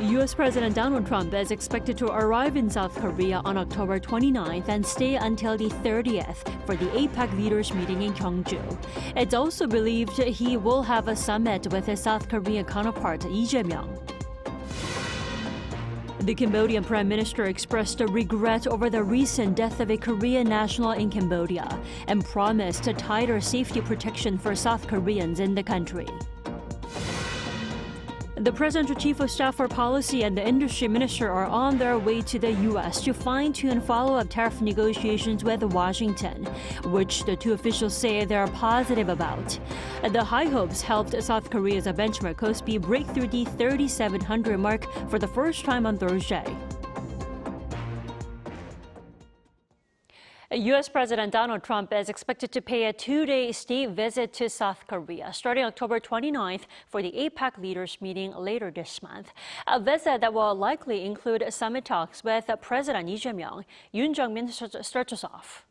U.S. President Donald Trump is expected to arrive in South Korea on October 29th and stay until the 30th for the APEC Leaders Meeting in Gyeongju. It's also believed he will have a summit with his South Korean counterpart, Lee Jae-myung. The Cambodian Prime Minister expressed regret over the recent death of a Korean national in Cambodia and promised tighter safety protection for South Koreans in the country. The President, Chief of Staff for Policy, and the Industry Minister are on their way to the U.S. to fine-tune follow-up tariff negotiations with Washington, which the two officials say they are positive about. The high hopes helped South Korea's benchmark KOSPI break through the 3,700 mark for the first time on Thursday. U.S. President Donald Trump is expected to pay a two-day state visit to South Korea starting October 29th for the APEC Leaders Meeting later this month. A visit that will likely include summit talks with President Lee Jae-myung. Yoon Jung-min starts us off.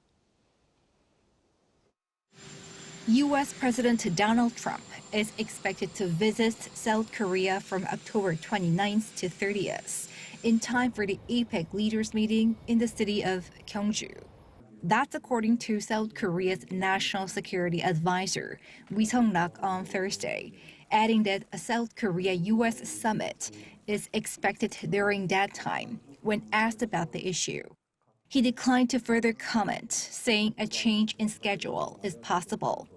U.S. President Donald Trump is expected to visit South Korea from October 29th to 30th in time for the APEC Leaders Meeting in the city of Gyeongju. That's according to South Korea's National Security Advisor, Ri Sung-rak, on Thursday, adding that a South Korea-U.S. summit is expected during that time when asked about the issue. He declined to further comment, saying a change in schedule is possible.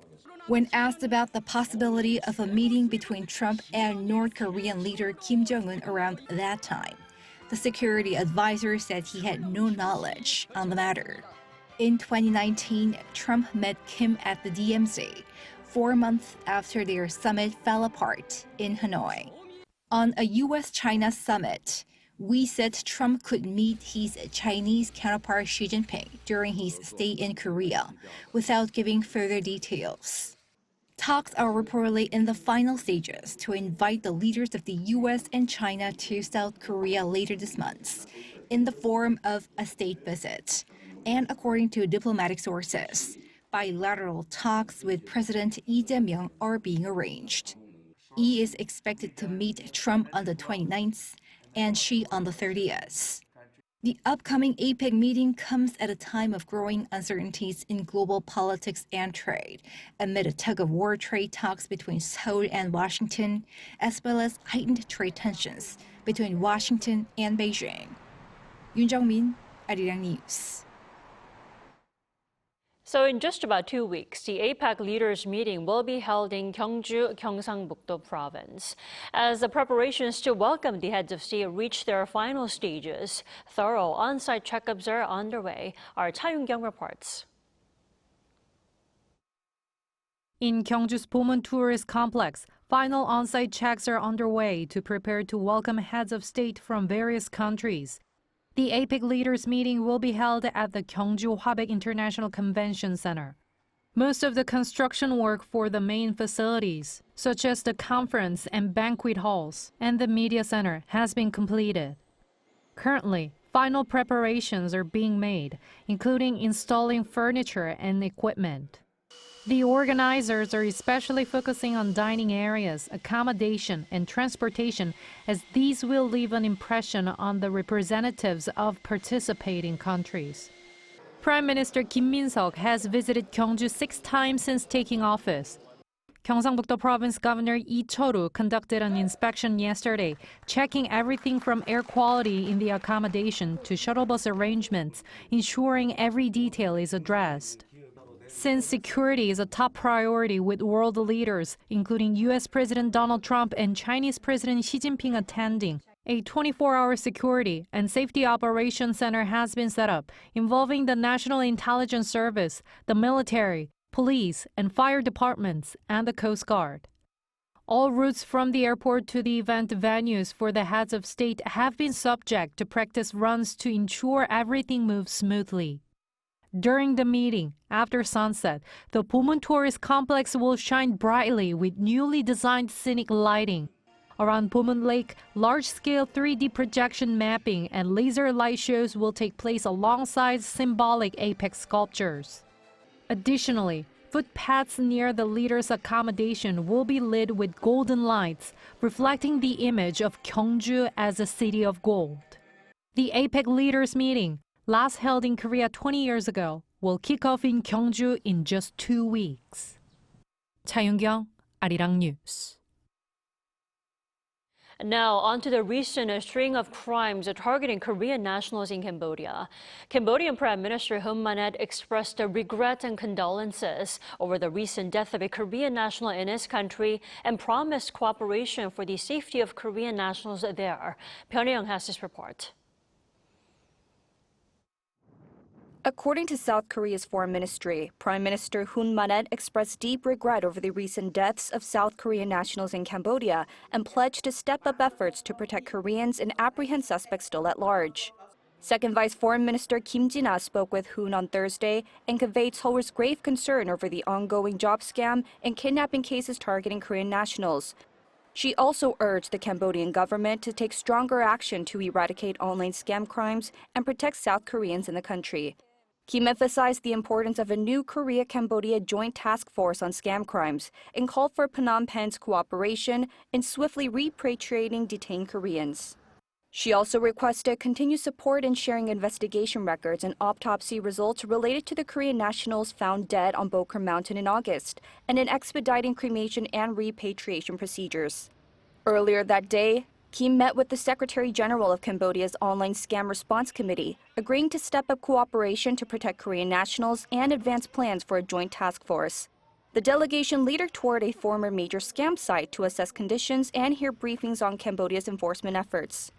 When asked about the possibility of a meeting between Trump and North Korean leader Kim Jong-un around that time, the security advisor said he had no knowledge on the matter. In 2019, Trump met Kim at the DMZ, 4 months after their summit fell apart in Hanoi. On a U.S.-China summit, we said Trump could meet his Chinese counterpart Xi Jinping during his stay in Korea, without giving further details. Talks are reportedly in the final stages to invite the leaders of the U.S. and China to South Korea later this month, in the form of a state visit. And according to diplomatic sources, bilateral talks with President Lee Jae-myung are being arranged. Lee is expected to meet Trump on the 29th and Xi on the 30th. The upcoming APEC meeting comes at a time of growing uncertainties in global politics and trade, amid a tug-of-war trade talks between Seoul and Washington, as well as heightened trade tensions between Washington and Beijing. Yoon Jung-min, Arirang News. So in just about 2 weeks, the APEC Leaders Meeting will be held in Gyeongju, Gyeongsang-buk-do Province. As the preparations to welcome the heads of state reach their final stages, thorough on-site checkups are underway. Our Cha Yoon-kyung reports. In Gyeongju's Pomun Tourist Complex, final on-site checks are underway to prepare to welcome heads of state from various countries. The APEC Leaders Meeting will be held at the Gyeongju Hwabaek International Convention Center. Most of the construction work for the main facilities, such as the conference and banquet halls and the media center, has been completed. Currently, final preparations are being made, including installing furniture and equipment. The organizers are especially focusing on dining areas, accommodation, and transportation, as these will leave an impression on the representatives of participating countries. Prime Minister Kim Min-seok has visited Gyeongju 6 times since taking office. Gyeongsang-buk-do Province Governor Lee Cho-ru conducted an inspection yesterday, checking everything from air quality in the accommodation to shuttle bus arrangements, ensuring every detail is addressed. Since security is a top priority with world leaders, including U.S. President Donald Trump and Chinese President Xi Jinping attending, a 24-hour security and safety operations center has been set up, involving the National Intelligence Service, the military, police, and fire departments, and the Coast Guard. All routes from the airport to the event venues for the heads of state have been subject to practice runs to ensure everything moves smoothly. During the meeting, after sunset, the Pomun Tourist Complex will shine brightly with newly designed scenic lighting. Around Pomun Lake, large-scale 3D projection mapping and laser light shows will take place alongside symbolic APEC sculptures. Additionally, Footpaths near the leaders' accommodation will be lit with golden lights, reflecting the image of Gyeongju as a city of gold. The APEC Leaders Meeting, last held in Korea 20 years ago, will kick off in Gyeongju in just 2 weeks. 차윤경, Arirang News. Now, on to the recent string of crimes targeting Korean nationals in Cambodia. Cambodian Prime Minister Hun Manet expressed regret and condolences over the recent death of a Korean national in his country and promised cooperation for the safety of Korean nationals there. Pyeongyang has this report. According to South Korea's foreign ministry, Prime Minister Hun Manet expressed deep regret over the recent deaths of South Korean nationals in Cambodia and pledged to step up efforts to protect Koreans and apprehend suspects still at large. Second Vice Foreign Minister Kim Jin-ah spoke with Hun on Thursday and conveyed Seoul's grave concern over the ongoing job scam and kidnapping cases targeting Korean nationals. She also urged the Cambodian government to take stronger action to eradicate online scam crimes and protect South Koreans in the country. Kim emphasized the importance of a new Korea-Cambodia joint task force on scam crimes and called for Phnom Penh's cooperation in swiftly repatriating detained Koreans. She also requested continued support in sharing investigation records and autopsy results related to the Korean nationals found dead on Bokor Mountain in August, and in expediting cremation and repatriation procedures. Earlier that day, Kim met with the Secretary General of Cambodia's Online Scam Response Committee, agreeing to step up cooperation to protect Korean nationals and advance plans for a joint task force. The delegation later toured a former major scam site to assess conditions and hear briefings on Cambodia's enforcement efforts.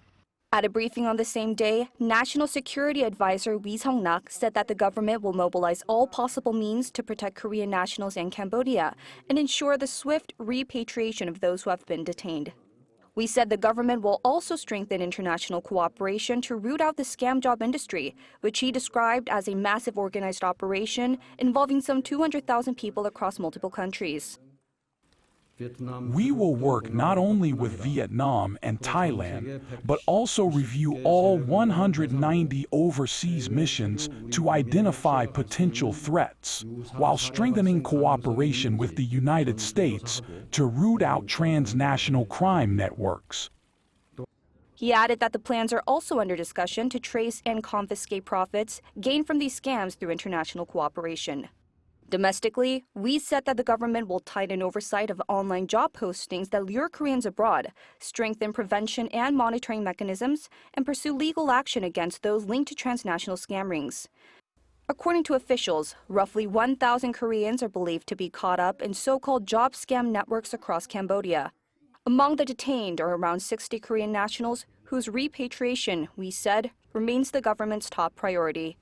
At a briefing on the same day, National Security Advisor Wee Sung-nak said that the government will mobilize all possible means to protect Korean nationals in Cambodia and ensure the swift repatriation of those who have been detained. We said the government will also strengthen international cooperation to root out the scam job industry, which he described as a massive organized operation involving some 200,000 people across multiple countries. We will work not only with Vietnam and Thailand, but also review all 190 overseas missions to identify potential threats, while strengthening cooperation with the United States to root out transnational crime networks. He added that the plans are also under discussion to trace and confiscate profits gained from these scams through international cooperation. Domestically, we said that the government will tighten oversight of online job postings that lure Koreans abroad, strengthen prevention and monitoring mechanisms, and pursue legal action against those linked to transnational scam rings. According to officials, roughly 1,000 Koreans are believed to be caught up in so-called job scam networks across Cambodia. Among the detained are around 60 Korean nationals whose repatriation, we said, remains the government's top priority.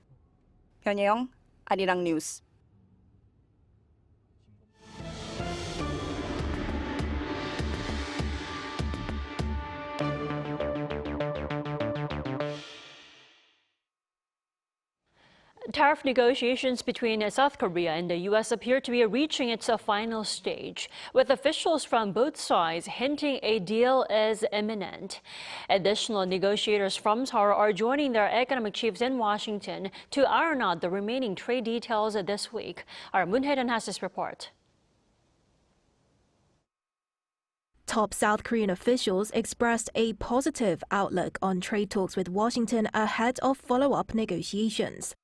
Pyeongyang, Arirang News. Tariff negotiations between South Korea and the U.S. appear to be reaching its final stage, with officials from both sides hinting a deal is imminent. Additional negotiators from Seoul are joining their economic chiefs in Washington to iron out the remaining trade details this week. Our Moon Hae-dan has this report. Top South Korean officials expressed a positive outlook on trade talks with Washington ahead of follow-up negotiations.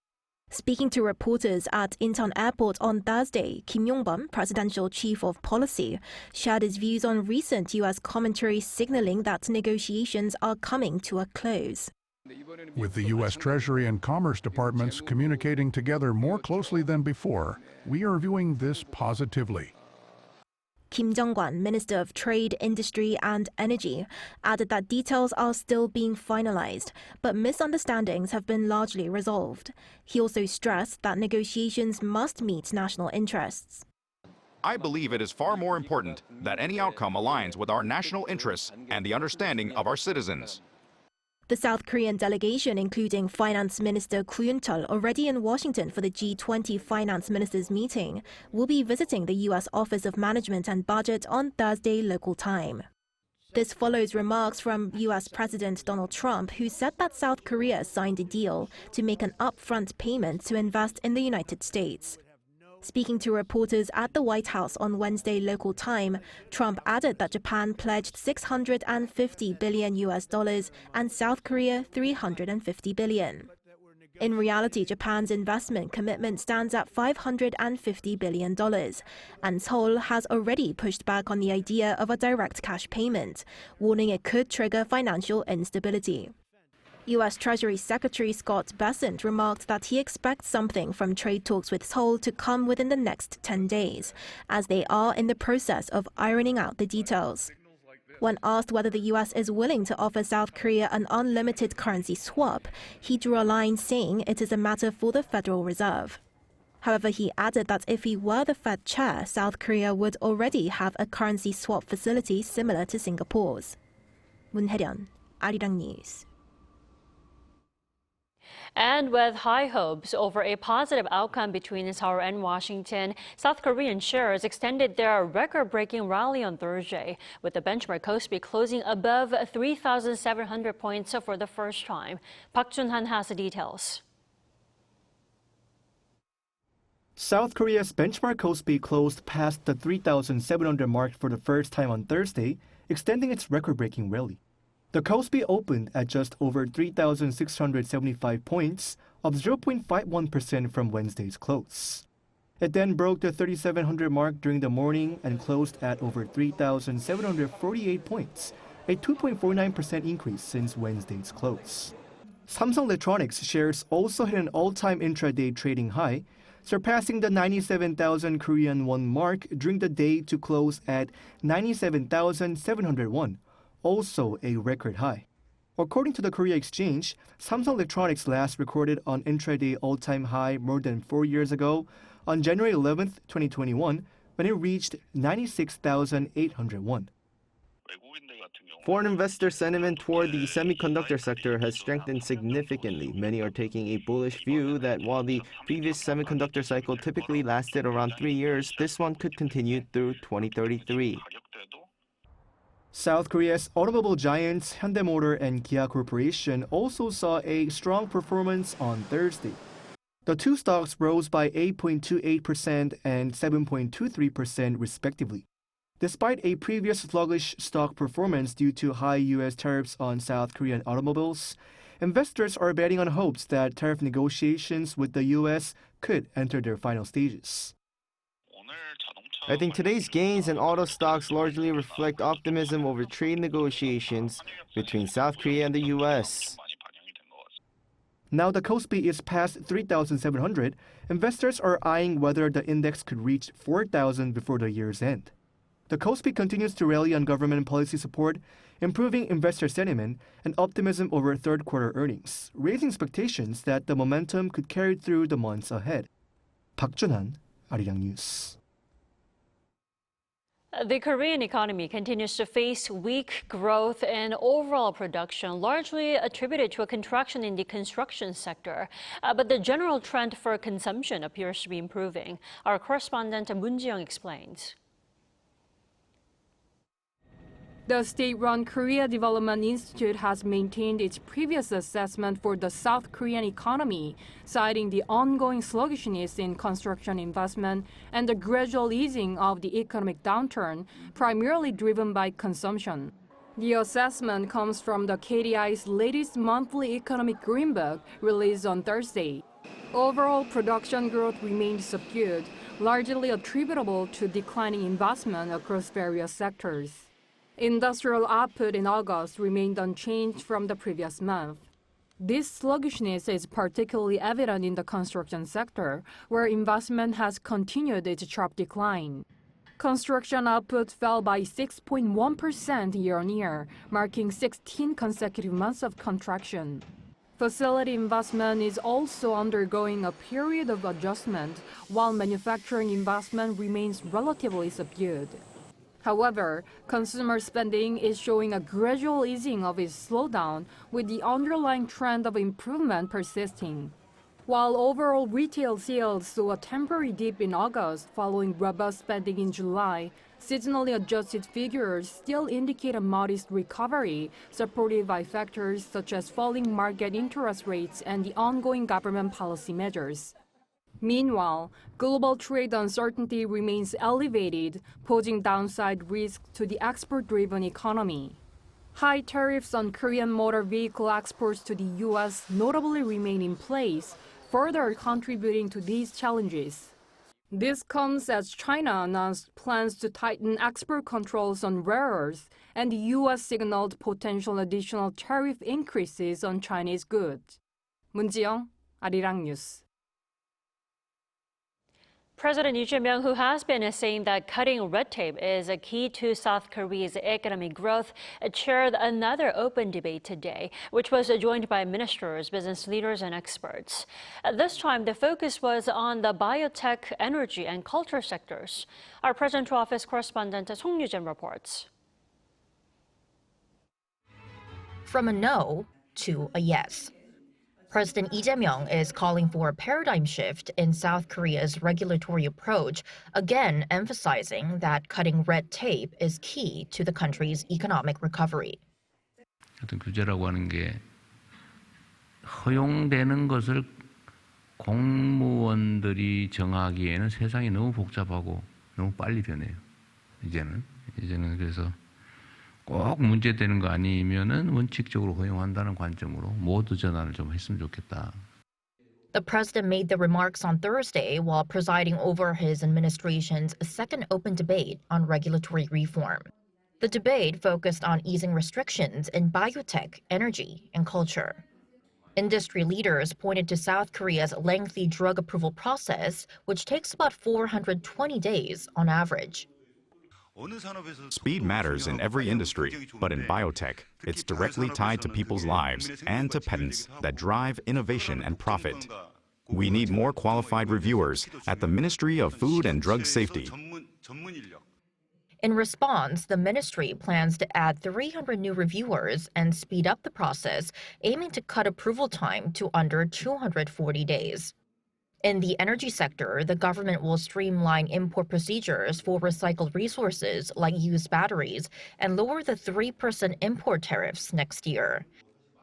Speaking to reporters at Incheon Airport on Thursday, Kim Yong-bum, presidential chief of policy, shared his views on recent U.S. commentary signaling that negotiations are coming to a close. With the U.S. Treasury and Commerce Departments communicating together more closely than before, we are viewing this positively. Kim Jong-kwan, Minister of Trade, Industry and Energy, added that details are still being finalized, but misunderstandings have been largely resolved. He also stressed that negotiations must meet national interests. I believe it is far more important that any outcome aligns with our national interests and the understanding of our citizens. The South Korean delegation, including Finance Minister Koo Yoon-chul, already in Washington for the G20 Finance Ministers meeting, will be visiting the U.S. Office of Management and Budget on Thursday local time. This follows remarks from U.S. President Donald Trump, who said that South Korea signed a deal to make an upfront payment to invest in the United States. Speaking to reporters at the White House on Wednesday local time, Trump added that Japan pledged $650 billion and South Korea $350 billion. In reality, Japan's investment commitment stands at $550 billion, and Seoul has already pushed back on the idea of a direct cash payment, warning it could trigger financial instability. U.S. Treasury Secretary Scott Bessent remarked that he expects something from trade talks with Seoul to come within the next 10 days, as they are in the process of ironing out the details. When asked whether the U.S. is willing to offer South Korea an unlimited currency swap, he drew a line saying it is a matter for the Federal Reserve. However, he added that if he were the Fed chair, South Korea would already have a currency swap facility similar to Singapore's. 문혜련, Arirang News. And with high hopes over a positive outcome between Seoul and Washington, South Korean shares extended their record-breaking rally on Thursday, with the benchmark KOSPI closing above 3,700 points for the first time. Park Jun-han has the details. South Korea's benchmark KOSPI closed past the 3,700 mark for the first time on Thursday, extending its record-breaking rally. The KOSPI opened at just over 3,675 points, up 0.51% from Wednesday's close. It then broke the 3,700 mark during the morning and closed at over 3,748 points, a 2.49% increase since Wednesday's close. Samsung Electronics shares also hit an all-time intraday trading high, surpassing the 97,000 Korean won mark during the day to close at 97,700 won. Also a record high. According to the Korea Exchange, Samsung Electronics last recorded an intraday all-time high more than 4 years ago on January 11, 2021, when it reached 96,801. Foreign investor sentiment toward the semiconductor sector has strengthened significantly. Many are taking a bullish view that while the previous semiconductor cycle typically lasted around 3 years, this one could continue through 2033. South Korea's automobile giants Hyundai Motor and Kia Corporation also saw a strong performance on Thursday. The two stocks rose by 8.28% and 7.23% respectively. Despite a previous sluggish stock performance due to high U.S. tariffs on South Korean automobiles, investors are betting on hopes that tariff negotiations with the U.S. could enter their final stages. I think today's gains in auto stocks largely reflect optimism over trade negotiations between South Korea and the U.S. Now the KOSPI is past 3,700, investors are eyeing whether the index could reach 4,000 before the year's end. The KOSPI continues to rally on government policy support, improving investor sentiment and optimism over third-quarter earnings, raising expectations that the momentum could carry through the months ahead. Park Jun-han, Arirang News. The Korean economy continues to face weak growth in overall production, largely attributed to a contraction in the construction sector. But the general trend for consumption appears to be improving. Our correspondent Moon Ji-young explains. The state-run Korea Development Institute has maintained its previous assessment for the South Korean economy, citing the ongoing sluggishness in construction investment and the gradual easing of the economic downturn, primarily driven by consumption. The assessment comes from the KDI's latest monthly economic green book released on Thursday. Overall production growth remained subdued, largely attributable to declining investment across various sectors. Industrial output in August remained unchanged from the previous month. This sluggishness is particularly evident in the construction sector, where investment has continued its sharp decline. Construction output fell by 6.1% year-on-year, marking 16 consecutive months of contraction. Facility investment is also undergoing a period of adjustment, while manufacturing investment remains relatively subdued. However, consumer spending is showing a gradual easing of its slowdown, with the underlying trend of improvement persisting. While overall retail sales saw a temporary dip in August following robust spending in July, seasonally adjusted figures still indicate a modest recovery, supported by factors such as falling market interest rates and the ongoing government policy measures. Meanwhile, global trade uncertainty remains elevated, posing downside risks to the export-driven economy. High tariffs on Korean motor vehicle exports to the U.S. notably remain in place, further contributing to these challenges. This comes as China announced plans to tighten export controls on rare earths, and the U.S. signaled potential additional tariff increases on Chinese goods. 문지영, Arirang News. President Lee Jae-myung, who has been saying that cutting red tape is a key to South Korea's economic growth, chaired another open debate today, which was joined by ministers, business leaders, and experts. At this time, the focus was on the biotech, energy, and culture sectors. Our presidential office correspondent Song Yoo-jin reports. From a no to a yes. President Lee Jae-myung is calling for a paradigm shift in South Korea's regulatory approach, again emphasizing that cutting red tape is key to the country's economic recovery. 어떤 규제라고 하는 게 허용되는 것을 공무원들이 정하기에는 세상이 너무 복잡하고 너무 빨리 변해요. 이제는 그래서 꼭 문제되는 거 아니면은 원칙적으로 허용한다는 관점으로 모두 전환을 좀 했으면 좋겠다. The president made the remarks on Thursday while presiding over his administration's second open debate on regulatory reform. The debate focused on easing restrictions in biotech, energy, and culture. Industry leaders pointed to South Korea's lengthy drug approval process, which takes about 420 days on average. Speed matters in every industry, but in biotech, it's directly tied to people's lives and to patents that drive innovation and profit. We need more qualified reviewers at the Ministry of Food and Drug Safety. In response, the ministry plans to add 300 new reviewers and speed up the process, aiming to cut approval time to under 240 days. In the energy sector, the government will streamline import procedures for recycled resources like used batteries and lower the 3% import tariffs next year.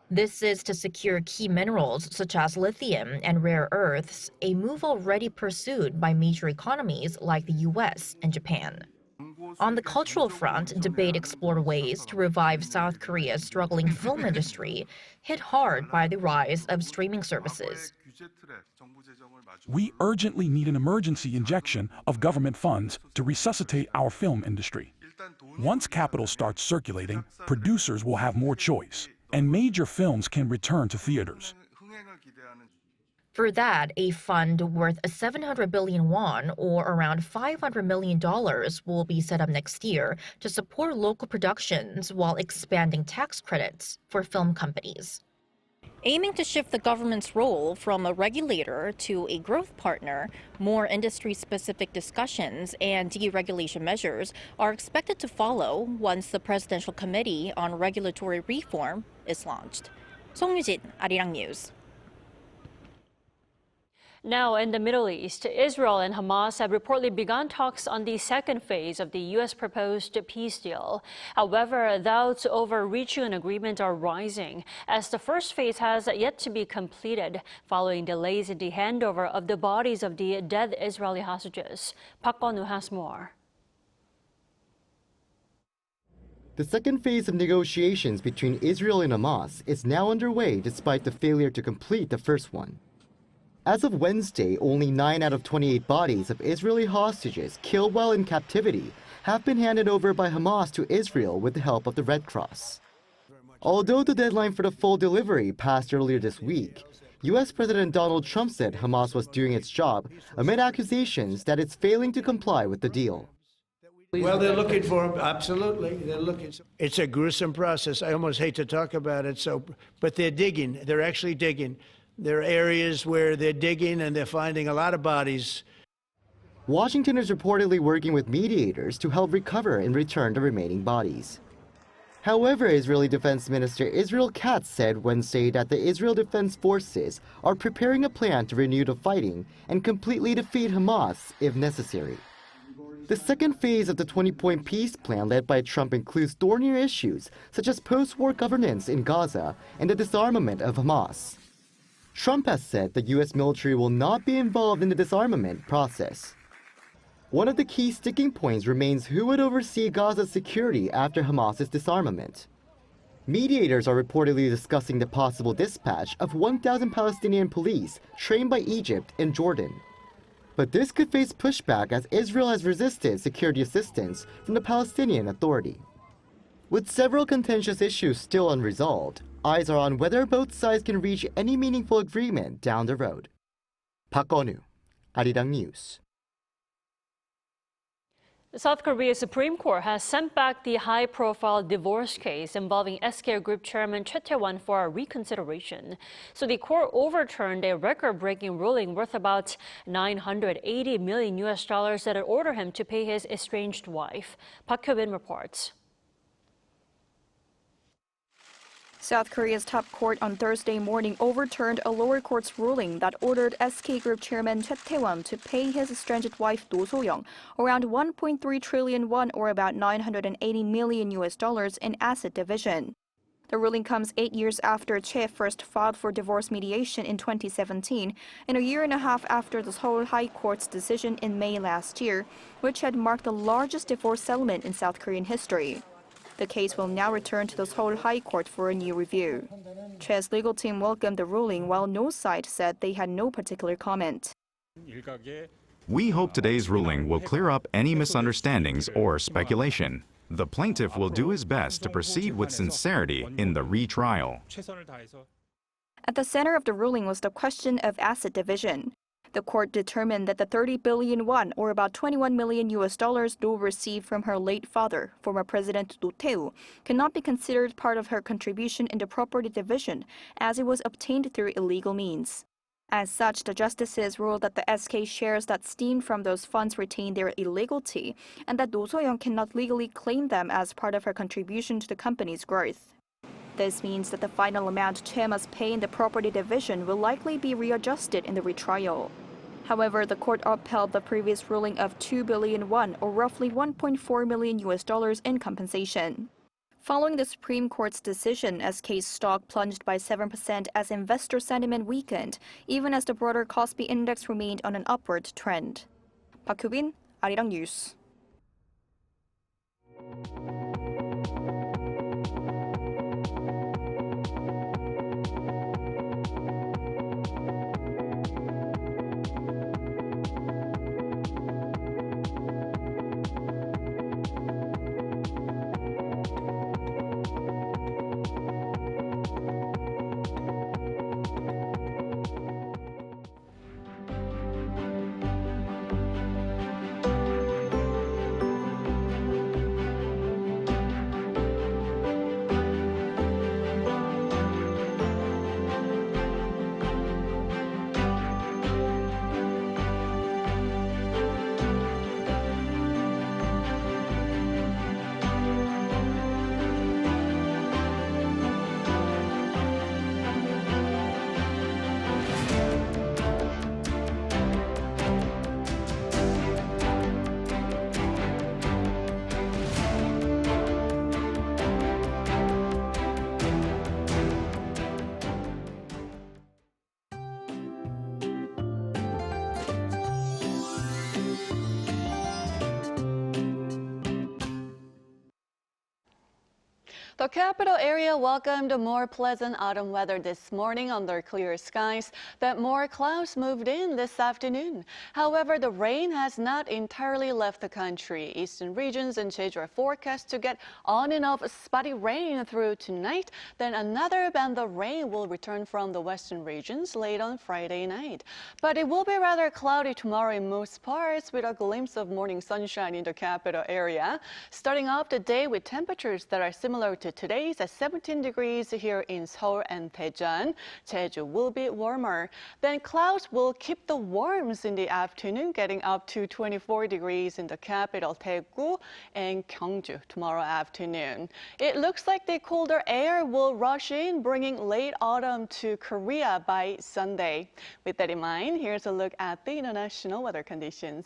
This is to secure key minerals such as lithium and rare earths, a move already pursued by major economies like the U.S. and Japan. On the cultural front, debate explored ways to revive South Korea's struggling film industry, hit hard by the rise of streaming services. We urgently need an emergency injection of government funds to resuscitate our film industry. Once capital starts circulating, producers will have more choice, and major films can return to theaters. For that, a fund worth 700 billion won, or around $500 million, will be set up next year to support local productions while expanding tax credits for film companies. Aiming to shift the government's role from a regulator to a growth partner, more industry-specific discussions and deregulation measures are expected to follow once the Presidential Committee on Regulatory Reform is launched. Song Yoo-jin, Arirang News. Now, in the Middle East, Israel and Hamas have reportedly begun talks on the second phase of the U.S. proposed peace deal. However, doubts over reaching an agreement are rising, as the first phase has yet to be completed, following delays in the handover of the bodies of the dead Israeli hostages. Park Kwon-woo has more. The second phase of negotiations between Israel and Hamas is now underway despite the failure to complete the first one. As of Wednesday, only 9 out of 28 bodies of Israeli hostages killed while in captivity have been handed over by Hamas to Israel with the help of the Red Cross. Although the deadline for the full delivery passed earlier this week, U.S. President Donald Trump said Hamas was doing its job amid accusations that it's failing to comply with the deal. Well, they're looking for him, absolutely. They're looking. It's a gruesome process. I almost hate to talk about it, but they're digging. They're actually digging. There are areas where they're digging and they're finding a lot of bodies. Washington is reportedly working with mediators to help recover and return the remaining bodies. However, Israeli Defense Minister Israel Katz said Wednesday that the Israel Defense Forces are preparing a plan to renew the fighting and completely defeat Hamas if necessary. The second phase of the 20-point peace plan led by Trump includes thornier issues such as post-war governance in Gaza and the disarmament of Hamas. Trump has said the U.S. military will not be involved in the disarmament process. One of the key sticking points remains who would oversee Gaza's security after Hamas's disarmament. Mediators are reportedly discussing the possible dispatch of 1,000 Palestinian police trained by Egypt and Jordan. But this could face pushback as Israel has resisted security assistance from the Palestinian Authority. With several contentious issues still unresolved, eyes are on whether both sides can reach any meaningful agreement down the road. 박건우, Arirang News. The South Korea Supreme Court has sent back the high-profile divorce case involving SK Group chairman Choi Tae-won for a reconsideration. So the court overturned a record-breaking ruling worth about $980 million that would order him to pay his estranged wife. Park Hyo-bin reports. South Korea's top court on Thursday morning overturned a lower court's ruling that ordered SK Group chairman Choi Tae-won to pay his estranged wife Do So-young around 1.3 trillion won or about $980 million in asset division. The ruling comes 8 years after Choi first filed for divorce mediation in 2017 and a year and a half after the Seoul High Court's decision in May last year, which had marked the largest divorce settlement in South Korean history. The case will now return to the Seoul High Court for a new review. Choi's legal team welcomed the ruling, while no side said they had no particular comment. We hope today's ruling will clear up any misunderstandings or speculation. The plaintiff will do his best to proceed with sincerity in the retrial. At the center of the ruling was the question of asset division. The court determined that the 30 billion won, or about $21 million Do received from her late father, former President Do Tae-woo, cannot be considered part of her contribution in the property division, as it was obtained through illegal means. As such, the justices ruled that the SK shares that stemmed from those funds retain their illegality, and that Do So-young cannot legally claim them as part of her contribution to the company's growth. This means that the final amount Choi must pay in the property division will likely be readjusted in the retrial. However, the court upheld the previous ruling of 2 billion won, or roughly $1.4 million in compensation. Following the Supreme Court's decision, SK's stock plunged by 7% as investor sentiment weakened, even as the broader KOSPI index remained on an upward trend. Park Hyo-bin, Arirang News. The capital area welcomed more pleasant autumn weather this morning under clear skies, but more clouds moved in this afternoon. However, the rain has not entirely left the country. Eastern regions and Jeju are forecast to get on and off spotty rain through tonight. Then another band of rain will return from the western regions late on Friday night. But it will be rather cloudy tomorrow in most parts, with a glimpse of morning sunshine in the capital area. Starting off the day with temperatures that are similar to today's at 17 degrees here in Seoul and Daejeon. Jeju will be warmer. Then clouds will keep the warms in the afternoon, getting up to 24 degrees in the capital Daegu and Gyeongju tomorrow afternoon. It looks like the colder air will rush in, bringing late autumn to Korea by Sunday. With that in mind, here's a look at the international weather conditions.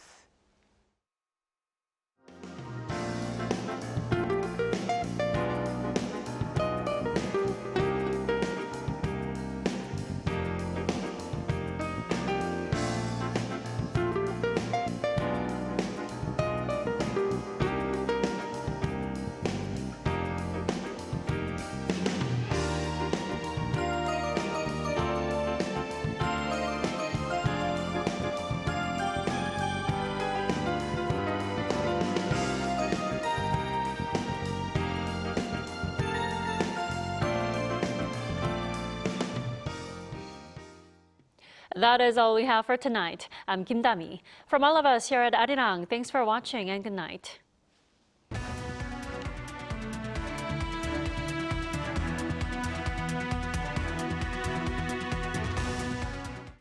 That is all we have for tonight. I'm Kim Dami. From all of us here at Arirang, thanks for watching and good night.